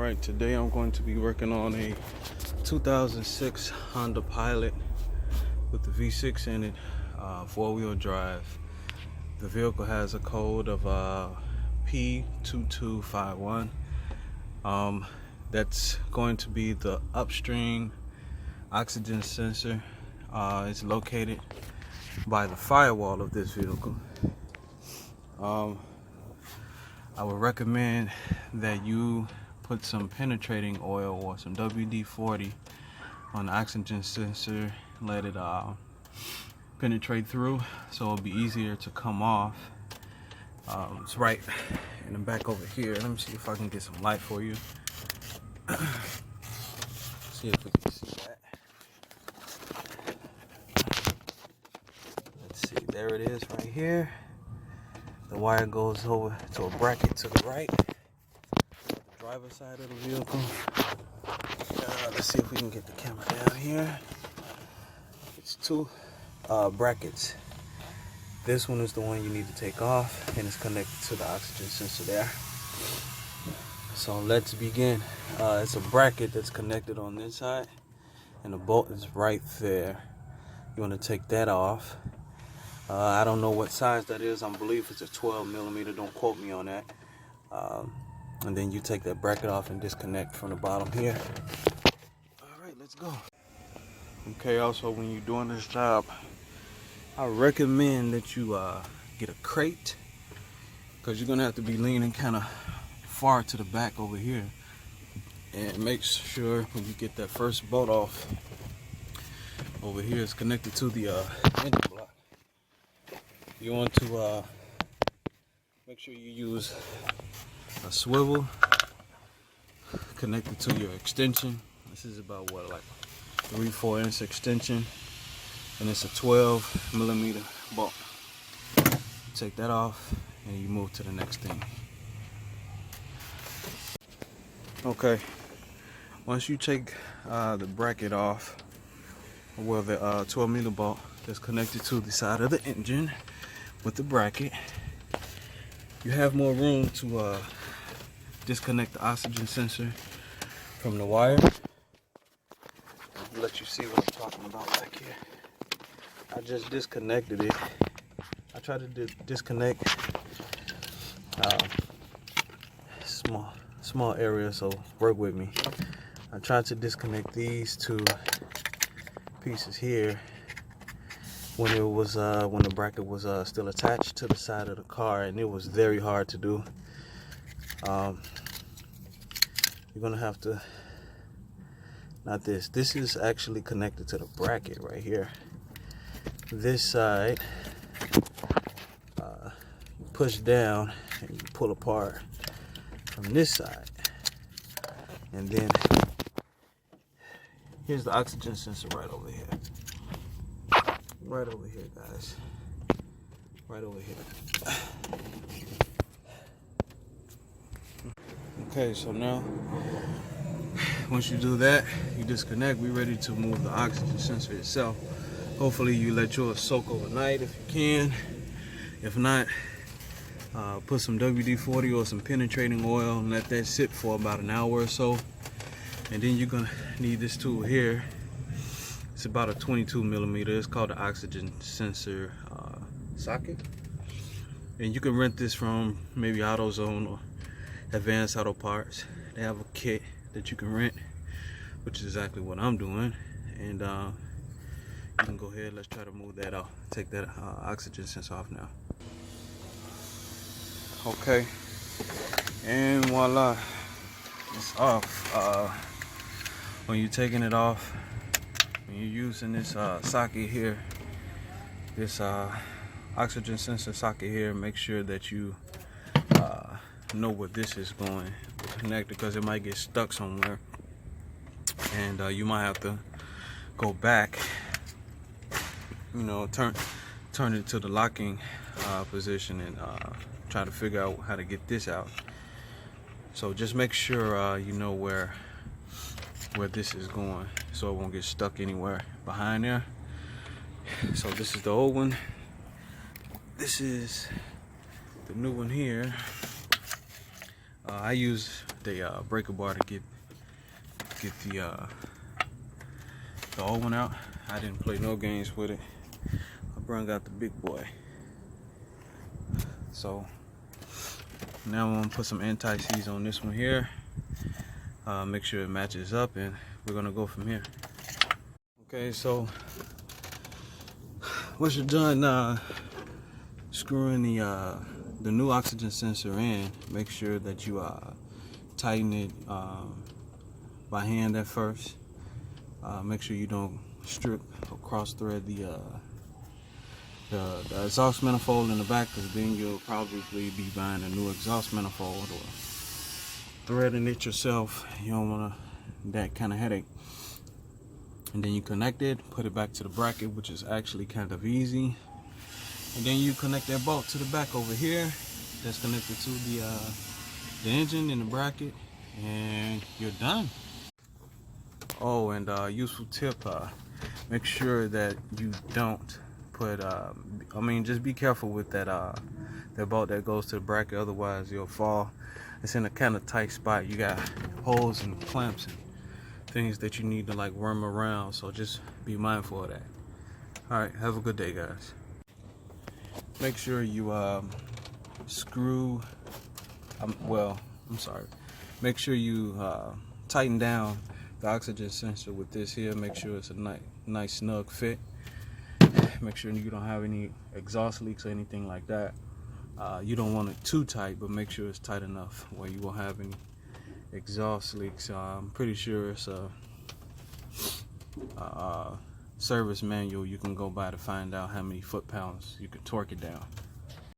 Alright, today I'm going to be working on a 2006 Honda Pilot with the V6 in it, four-wheel drive. The vehicle has a code of p2251. That's going to be the upstream oxygen sensor. It's located by the firewall of this vehicle. I would recommend that you put some penetrating oil or some WD-40 on the oxygen sensor, let it penetrate through so it'll be easier to come off. It's right in the back over here. Let me see if I can get some light for you. See if we can see that. Let's see, there it is right here. The wire goes over to a bracket to the right, the driver's side of the vehicle. Let's see if we can get the camera down here. It's two brackets. This one is the one you need to take off, and it's connected to the oxygen sensor there. So let's begin. It's a bracket that's connected on this side, and the bolt is right there. You want to take that off. I don't know what size that is. I believe it's a 12 millimeter. Don't quote me on that. And then you take that bracket off and disconnect from the bottom here. All right, let's go. Okay, also when you're doing this job, I recommend that you get a crate, because you're going to have to be leaning kind of far to the back over here. And make sure when you get that first bolt off over here, it's connected to the engine block. You want to make sure you use a swivel connected to your extension. This is about what, like 3-4 inch extension, and it's a 12 millimeter bolt. Take that off and you move to the next thing. Okay, once you take the bracket off, well, the 12 millimeter bolt that's connected to the side of the engine with the bracket, you have more room to disconnect the oxygen sensor from the wire. I'll let you see what I'm talking about back here. I just disconnected it. I tried to disconnect small area, so work with me. I tried to disconnect these two pieces here when it was when the bracket was still attached to the side of the car, and it was very hard to do. You're gonna have to, not this is actually connected to the bracket right here. This side you push down and you pull apart from this side, and then here's the oxygen sensor right over here. Right over here, guys. Right over here. Okay, so now, once you do that, you disconnect. We're ready to move the oxygen sensor itself. Hopefully you let yours soak overnight if you can. If not, put some WD-40 or some penetrating oil and let that sit for about an hour or so. And then you're gonna need this tool here. It's about a 22 millimeter. It's called the oxygen sensor socket. And you can rent this from maybe AutoZone or Advanced Auto Parts. They have a kit that you can rent, which is exactly what I'm doing. And you can go ahead, let's try to move that off. Take that oxygen sensor off now. Okay, and voila, it's off. When you're taking it off, when you're using this socket here, this oxygen sensor socket here, make sure that you know where this is going to connect, because it might get stuck somewhere, and you might have to go back, you know, turn it to the locking position and try to figure out how to get this out. So just make sure you know where this is going, so it won't get stuck anywhere behind there. So this is the old one. This is the new one here. I use a breaker bar to get the old one out. I didn't play no games with it. I brung out the big boy. So now I'm gonna put some anti-seize on this one here. Make sure it matches up, and we're gonna go from here. Okay, so once you're done screwing the new oxygen sensor in, make sure that you tighten it by hand at first. Make sure you don't strip or cross thread the exhaust manifold in the back, because then you'll probably be buying a new exhaust manifold or threading it yourself. You don't want that kind of headache. And then you connect it, put it back to the bracket, which is actually kind of easy. And then you connect that bolt to the back over here that's connected to the engine in the bracket, and you're done. Oh, and useful tip, make sure that you don't put just be careful with that bolt that goes to the bracket, otherwise you'll fall. It's in a kind of tight spot. You got holes and clamps and things that you need to like worm around, so just be mindful of that. All right, have a good day, guys. Make sure you screw make sure you tighten down the oxygen sensor with this here. Make sure it's a nice snug fit. Make sure you don't have any exhaust leaks or anything like that. You don't want it too tight, but make sure it's tight enough where you won't have any exhaust leaks. I'm pretty sure it's a service manual you can go by to find out how many foot-pounds you can torque it down.